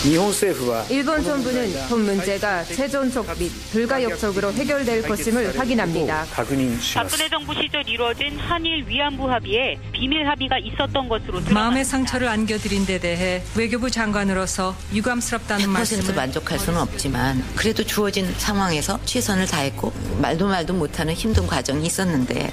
일본 정부는 본 문제가 최종적 및 불가역적으로 해결될 것임을 확인합니다. 박근혜 정부 시절 이루어진 한일 위안부 합의에 비밀 합의가 있었던 것으로 드러났습니다. 마음의 상처를 안겨드린 데 대해 외교부 장관으로서 유감스럽다는 100% 말씀을 만족할 수는 없지만 그래도 주어진 상황에서 최선을 다했고 말도 못하는 힘든 과정이 있었는데.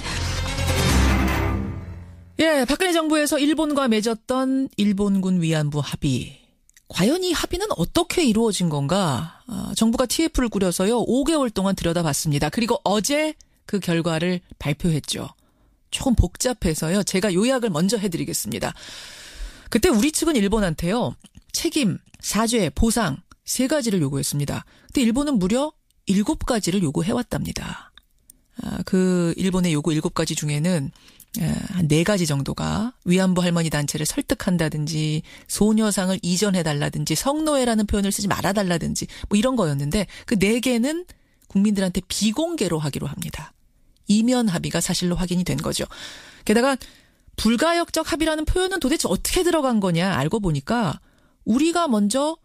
예, 박근혜 정부에서 일본과 맺었던 일본군 위안부 합의. 과연 이 합의는 어떻게 이루어진 건가? 정부가 TF를 꾸려서요 5개월 동안 들여다봤습니다. 그리고 어제 그 결과를 발표했죠. 조금 복잡해서요. 제가 요약을 먼저 해드리겠습니다. 그때 우리 측은 일본한테요. 책임, 사죄, 보상 3가지를 요구했습니다. 근데 일본은 무려 7가지를 요구해왔답니다. 그 일본의 요구 7가지 중에는 한 4가지 정도가 위안부 할머니 단체를 설득한다든지 소녀상을 이전해달라든지 성노예라는 표현을 쓰지 말아달라든지 뭐 이런 거였는데 그 4개는 국민들한테 비공개로 하기로 합니다. 이면 합의가 사실로 확인이 된 거죠. 게다가 불가역적 합의라는 표현은 도대체 어떻게 들어간 거냐 알고 보니까 우리가 먼저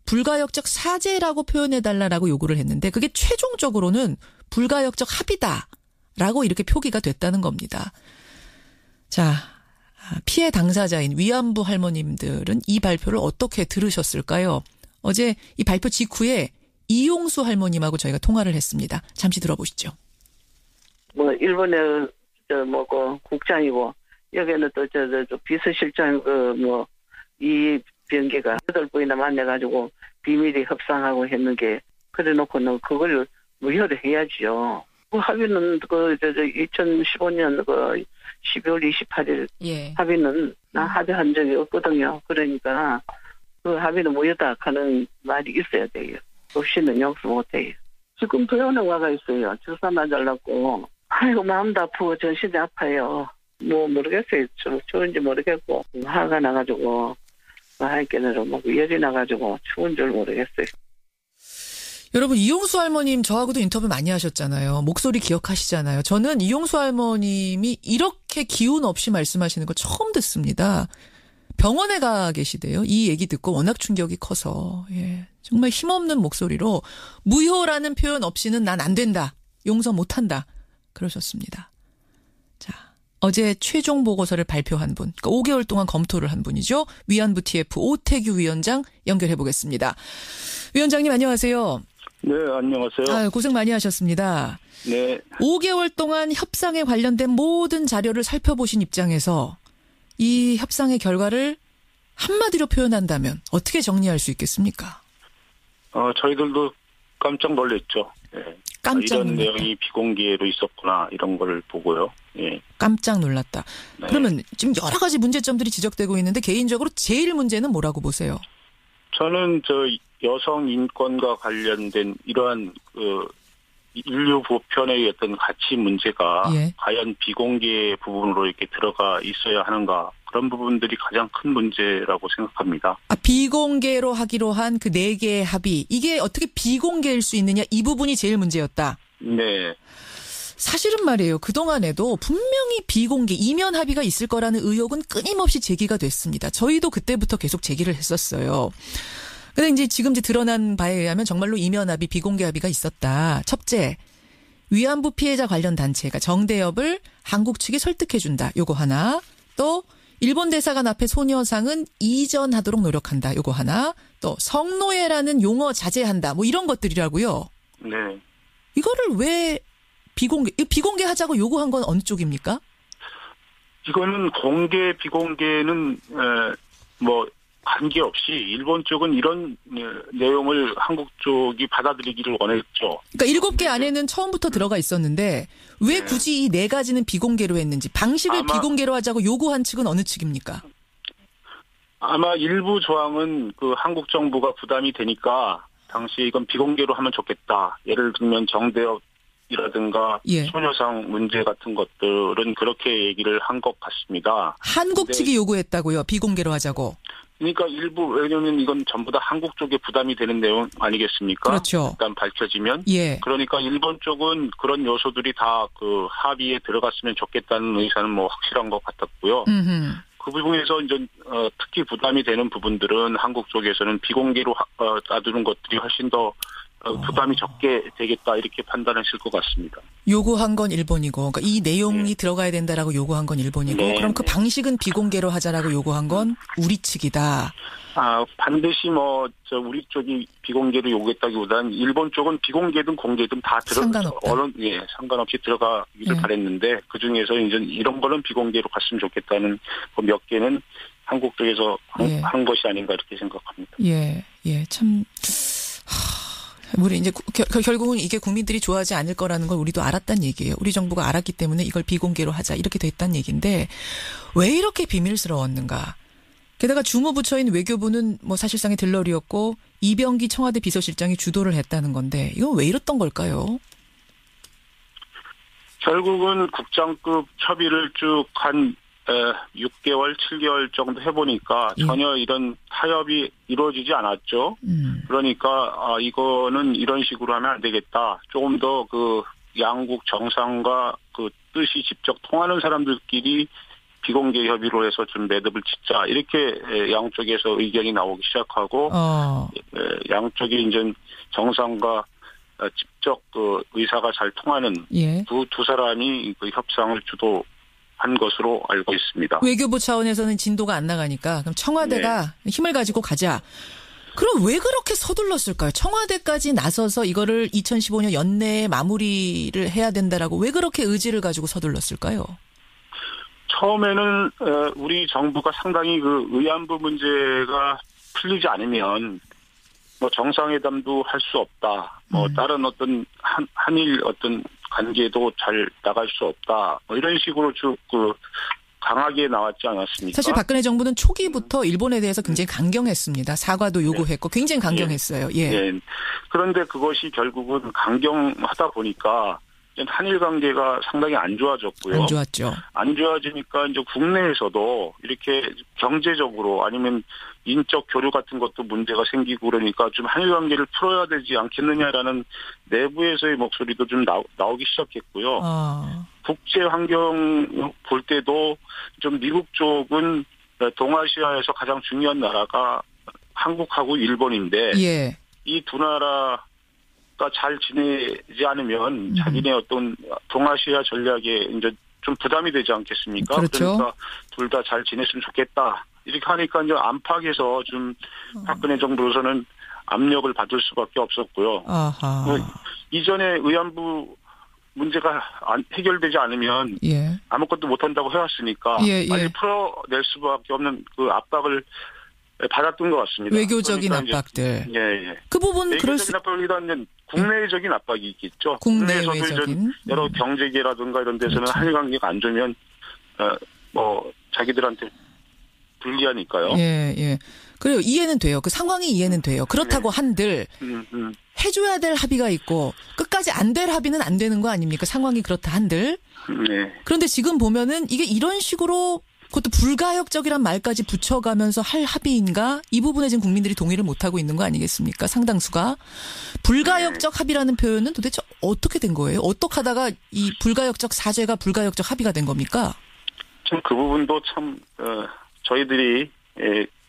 불가역적 사죄라고 표현해달라고 요구를 했는데 그게 최종적으로는 불가역적 합의다라고 이렇게 표기가 됐다는 겁니다. 자, 피해 당사자인 위안부 할머님들은 이 발표를 어떻게 들으셨을까요? 어제 이 발표 직후에 이용수 할머님하고 저희가 통화를 했습니다. 잠시 들어보시죠. 뭐 일본의 국장이고 여기는 또 비서실장 이 변계가 8분이나 만나가지고 비밀이 협상하고 했는 게 그래놓고는 그걸 무효를 해야지요. 그 합의는 2015년 12월 28일 예. 합의는 나 합의한 적이 없거든요. 그러니까 그 합의는 무효다 하는 말이 있어야 돼요. 없이는 용서 못해요. 지금 병원에 와가 있어요. 주사 맞으려고. 아이고 마음도 아프고 정신이 아파요. 뭐 모르겠어요. 추운지 모르겠고 화가 나가지고 하이께는 막 열이 나가지고 추운 줄 모르겠어요. 여러분 이용수 할머님 저하고도 인터뷰 많이 하셨잖아요. 목소리 기억하시잖아요. 저는 이용수 할머님이 이렇게 기운 없이 말씀하시는 거 처음 듣습니다. 병원에 가 계시대요. 이 얘기 듣고 워낙 충격이 커서 정말 힘없는 목소리로 무효라는 표현 없이는 난 안 된다. 용서 못한다. 그러셨습니다. 자, 어제 최종 보고서를 발표한 분, 그러니까 5개월 동안 검토를 한 분이죠. 위안부 TF 오태규 위원장 연결해 보겠습니다. 위원장님 안녕하세요. 네, 안녕하세요. 고생 많이 하셨습니다. 네. 5개월 동안 협상에 관련된 모든 자료를 살펴보신 입장에서 이 협상의 결과를 한마디로 표현한다면 어떻게 정리할 수 있겠습니까? 저희들도 깜짝 놀랐죠. 네. 깜짝 이런 놀랐다. 내용이 비공개로 있었구나 이런 걸 보고요. 예. 깜짝 놀랐다. 네. 그러면 지금 여러 가지 문제점들이 지적되고 있는데 개인적으로 제일 문제는 뭐라고 보세요? 저는 여성 인권과 관련된 이러한 인류 보편의 어떤 가치 문제가 예. 과연 비공개 부분으로 이렇게 들어가 있어야 하는가 그런 부분들이 가장 큰 문제라고 생각합니다. 비공개로 하기로 한 그 4개의 합의 이게 어떻게 비공개일 수 있느냐 이 부분이 제일 문제였다. 네. 사실은 말이에요. 그동안에도 분명히 비공개 이면 합의가 있을 거라는 의혹은 끊임없이 제기가 됐습니다. 저희도 그때부터 계속 제기를 했었어요. 근데 이제 지금 드러난 바에 의하면 정말로 이면 합의, 비공개 합의가 있었다. 첫째, 위안부 피해자 관련 단체가 정대협을 한국 측이 설득해준다. 요거 하나. 또 일본 대사관 앞에 소녀상은 이전하도록 노력한다. 요거 하나. 또 성노예라는 용어 자제한다. 뭐 이런 것들이라고요. 네. 이거를 왜 비공개하자고 요구한 건 어느 쪽입니까? 이거는 공개, 비공개는 관계없이 일본 쪽은 이런 내용을 한국 쪽이 받아들이기를 원했죠. 그러니까 7개 안에는 처음부터 들어가 있었는데 왜 굳이 이 4가지는 비공개로 했는지 방식을 비공개로 하자고 요구한 측은 어느 측입니까? 아마 일부 조항은 한국 정부가 부담이 되니까 당시에 이건 비공개로 하면 좋겠다. 예를 들면 정대협이라든가 소녀상 문제 같은 것들은 그렇게 얘기를 한 것 같습니다. 한국 측이 요구했다고요? 비공개로 하자고. 그러니까 일부 왜냐하면 이건 전부 다 한국 쪽에 부담이 되는 내용 아니겠습니까? 그렇죠. 일단 밝혀지면. 예. 그러니까 일본 쪽은 그런 요소들이 다 그 합의에 들어갔으면 좋겠다는 의사는 뭐 확실한 것 같았고요. 그 부분에서 이제 특히 부담이 되는 부분들은 한국 쪽에서는 비공개로 놔두는 것들이 훨씬 더 부담이 적게 되겠다 이렇게 판단하실 것 같습니다. 요구한 건 일본이고, 그러니까 이 내용이 들어가야 된다라고 요구한 건 일본이고, 네. 그럼 그 방식은 비공개로 하자라고 요구한 건 우리 측이다. 반드시 우리 쪽이 비공개로 요구했다기보다는 일본 쪽은 비공개든 공개든 다 상관없다. 상관없이 들어가기를 바랬는데 그 중에서 이제 이런 거는 비공개로 갔으면 좋겠다는 그 몇 개는 한국 쪽에서 한 것이 아닌가 이렇게 생각합니다. 예, 참. 우리 이제 결국은 이게 국민들이 좋아하지 않을 거라는 걸 우리도 알았단 얘기예요. 우리 정부가 알았기 때문에 이걸 비공개로 하자 이렇게 됐단 얘기인데 왜 이렇게 비밀스러웠는가? 게다가 주무부처인 외교부는 뭐 사실상의 들러리였고 이병기 청와대 비서실장이 주도를 했다는 건데 이건 왜 이랬던 걸까요? 결국은 국장급 협의를 쭉 한 6개월, 7개월 정도 해보니까 전혀 이런 타협이 이루어지지 않았죠. 그러니까 이거는 이런 식으로 하면 안 되겠다. 조금 더 그 양국 정상과 그 뜻이 직접 통하는 사람들끼리 비공개 협의로 해서 좀 매듭을 짓자. 이렇게 양쪽에서 의견이 나오기 시작하고 양쪽이 이제 정상과 직접 그 의사가 잘 통하는 두 사람이 그 협상을 주도한 것으로 알고 있습니다. 외교부 차원에서는 진도가 안 나가니까 그럼 청와대가 힘을 가지고 가자. 그럼 왜 그렇게 서둘렀을까요? 청와대까지 나서서 이거를 2015년 연내에 마무리를 해야 된다라고 왜 그렇게 의지를 가지고 서둘렀을까요? 처음에는 우리 정부가 상당히 그 의안부 문제가 풀리지 않으면 뭐 정상회담도 할 수 없다. 뭐 다른 어떤 한일 어떤 관계도 잘 나갈 수 없다. 뭐 이런 식으로 쭉 그 강하게 나왔지 않았습니까? 사실 박근혜 정부는 초기부터 일본에 대해서 굉장히 강경했습니다. 사과도 요구했고 굉장히 강경했어요. 예. 그런데 그것이 결국은 강경하다 보니까 한일 관계가 상당히 안 좋아졌고요. 안 좋았죠. 안 좋아지니까 이제 국내에서도 이렇게 경제적으로 아니면 인적 교류 같은 것도 문제가 생기고 그러니까 좀 한일 관계를 풀어야 되지 않겠느냐라는 내부에서의 목소리도 좀 나오기 시작했고요. 국제 환경 볼 때도 좀 미국 쪽은 동아시아에서 가장 중요한 나라가 한국하고 일본인데 이 두 나라 잘 지내지 않으면 자기네 어떤 동아시아 전략에 이제 좀 부담이 되지 않겠습니까? 그렇죠. 그러니까 둘 다 잘 지냈으면 좋겠다. 이렇게 하니까 이제 안팎에서 좀 박근혜 정부로서는 압력을 받을 수밖에 없었고요. 이전에 의안부 문제가 해결되지 않으면 아무것도 못한다고 해왔으니까 빨리 풀어낼 수밖에 없는 그 압박을 받았던 것 같습니다. 외교적인 그러니까 압박들. 그 부분 외교적인 압박이라는 국내적인 압박이 있겠죠. 국내외적인 여러 경제계라든가 이런 데서는 한일 관계가 안 좋으면 뭐 자기들한테 불리하니까요. 그래요. 이해는 돼요. 그 상황이 이해는 돼요. 그렇다고 한들 해줘야 될 합의가 있고 끝까지 안 될 합의는 안 되는 거 아닙니까? 상황이 그렇다 한들. 그런데 지금 보면은 이게 이런 식으로 그것도 불가역적이란 말까지 붙여가면서 할 합의인가? 이 부분에 지금 국민들이 동의를 못하고 있는 거 아니겠습니까? 상당수가. 불가역적 합의라는 표현은 도대체 어떻게 된 거예요? 어떻게 하다가 이 불가역적 사죄가 불가역적 합의가 된 겁니까? 참 그 부분도 참 저희들이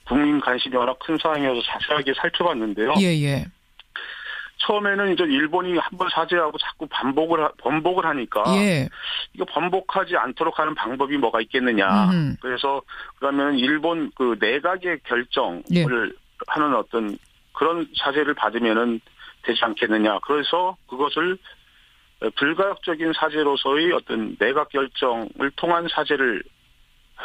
국민 관심이 워낙 큰 사항이어서 자세하게 살펴봤는데요. 처음에는 이제 일본이 한번 사죄하고 자꾸 번복을 하니까 이거 번복하지 않도록 하는 방법이 뭐가 있겠느냐. 그래서 그러면 일본 그 내각의 결정을 하는 어떤 그런 사죄를 받으면은 되지 않겠느냐. 그래서 그것을 불가역적인 사죄로서의 어떤 내각 결정을 통한 사죄를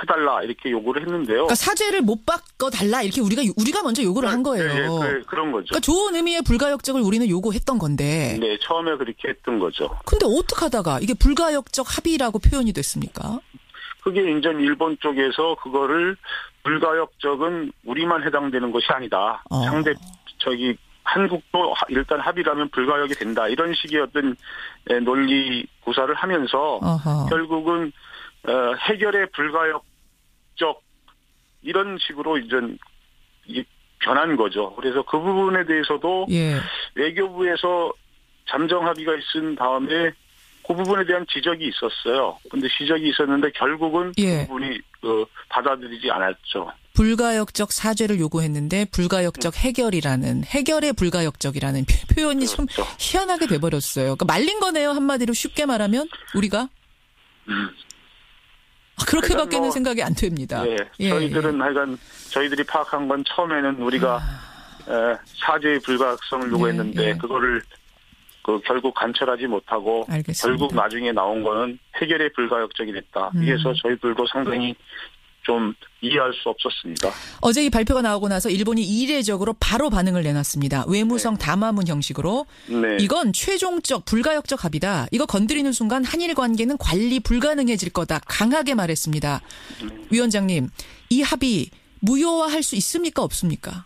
해달라 이렇게 요구를 했는데요. 그러니까 사죄를 못 바꿔달라 이렇게 우리가 먼저 요구를 한 거예요. 그런 거죠. 그러니까 좋은 의미의 불가역적을 우리는 요구했던 건데. 처음에 그렇게 했던 거죠. 근데 어떻게 하다가 이게 불가역적 합의라고 표현이 됐습니까? 그게 이제 일본 쪽에서 그거를 불가역적은 우리만 해당되는 것이 아니다. 한국도 일단 합의라면 불가역이 된다. 이런 식의 어떤 논리 구사를 하면서 결국은 해결의 불가역적 이런 식으로 이제 변한 거죠. 그래서 그 부분에 대해서도 예. 외교부에서 잠정 합의가 있은 다음에 그 부분에 대한 지적이 있었어요. 근데 지적이 있었는데 결국은 예. 그 부분이 받아들이지 않았죠. 불가역적 사죄를 요구했는데 불가역적 해결의 불가역적이라는 표현이 좀 그렇죠. 희한하게 돼버렸어요. 그러니까 말린 거네요. 한마디로 쉽게 말하면 우리가. 그렇게밖에는 생각이 안 됩니다. 예, 저희들은 하여간 저희들이 파악한 건 처음에는 우리가 사죄의 불가역성을 요구했는데 그거를 결국 관철하지 못하고 알겠습니다. 결국 나중에 나온 거는 해결의 불가역적이 됐다. 이래서 저희들도 상당히 좀 이해할 수 없었습니다. 어제 이 발표가 나오고 나서 일본이 이례적으로 바로 반응을 내놨습니다. 외무성 담화문 형식으로. 네. 이건 최종적 불가역적 합의다. 이거 건드리는 순간 한일 관계는 관리 불가능해질 거다. 강하게 말했습니다. 위원장님, 이 합의 무효화할 수 있습니까? 없습니까?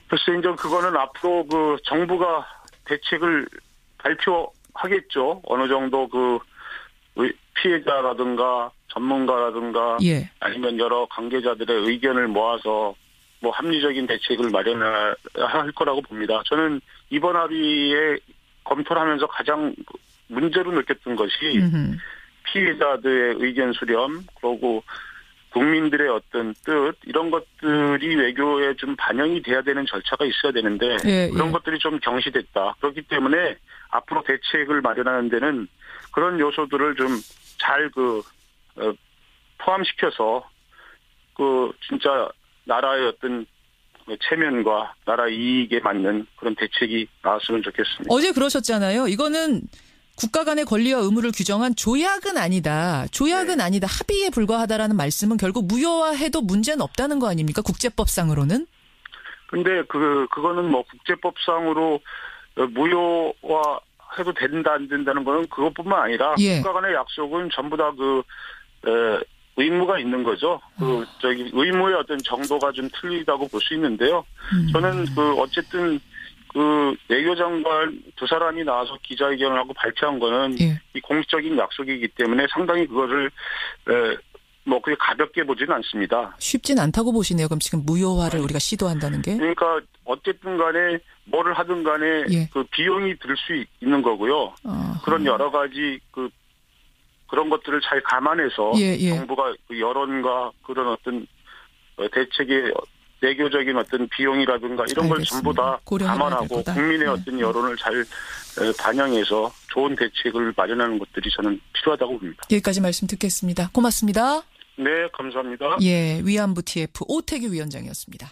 글쎄 이제 그거는 앞으로 정부가 대책을 발표하겠죠. 어느 정도 피해자라든가 전문가라든가 예. 아니면 여러 관계자들의 의견을 모아서 합리적인 대책을 마련할 거라고 봅니다. 저는 이번 합의에 검토를 하면서 가장 문제로 느꼈던 것이 피해자들의 의견 수렴, 그리고 국민들의 어떤 뜻, 이런 것들이 외교에 좀 반영이 돼야 되는 절차가 있어야 되는데 그런 것들이 좀 경시됐다. 그렇기 때문에 앞으로 대책을 마련하는 데는 그런 요소들을 좀 잘 포함시켜서 진짜 나라의 어떤 체면과 나라 이익에 맞는 그런 대책이 나왔으면 좋겠습니다. 어제 그러셨잖아요. 이거는 국가 간의 권리와 의무를 규정한 조약은 아니다. 조약은 아니다. 합의에 불과하다라는 말씀은 결국 무효화해도 문제는 없다는 거 아닙니까? 국제법상으로는? 근데 그거는 국제법상으로 무효화해도 된다 안 된다는 거는 그것뿐만 아니라 국가 간의 약속은 전부 다 의무가 있는 거죠. 의무의 어떤 정도가 좀 틀리다고 볼 수 있는데요. 저는 어쨌든 외교장관 두 사람이 나와서 기자회견을 하고 발표한 거는 이 공식적인 약속이기 때문에 상당히 그거를 그게 가볍게 보지는 않습니다. 쉽진 않다고 보시네요. 그럼 지금 무효화를 우리가 시도한다는 게? 그러니까 어쨌든 간에 뭐를 하든 간에 비용이 들 수 있는 거고요. 그런 여러 가지 그런 것들을 잘 감안해서 정부가 여론과 그런 어떤 대책의 내교적인 어떤 비용이라든가 이런 걸 전부 다 감안하고 국민의 어떤 여론을 잘 반영해서 좋은 대책을 마련하는 것들이 저는 필요하다고 봅니다. 여기까지 말씀 듣겠습니다. 고맙습니다. 네, 감사합니다. 위안부 TF 오태규 위원장이었습니다.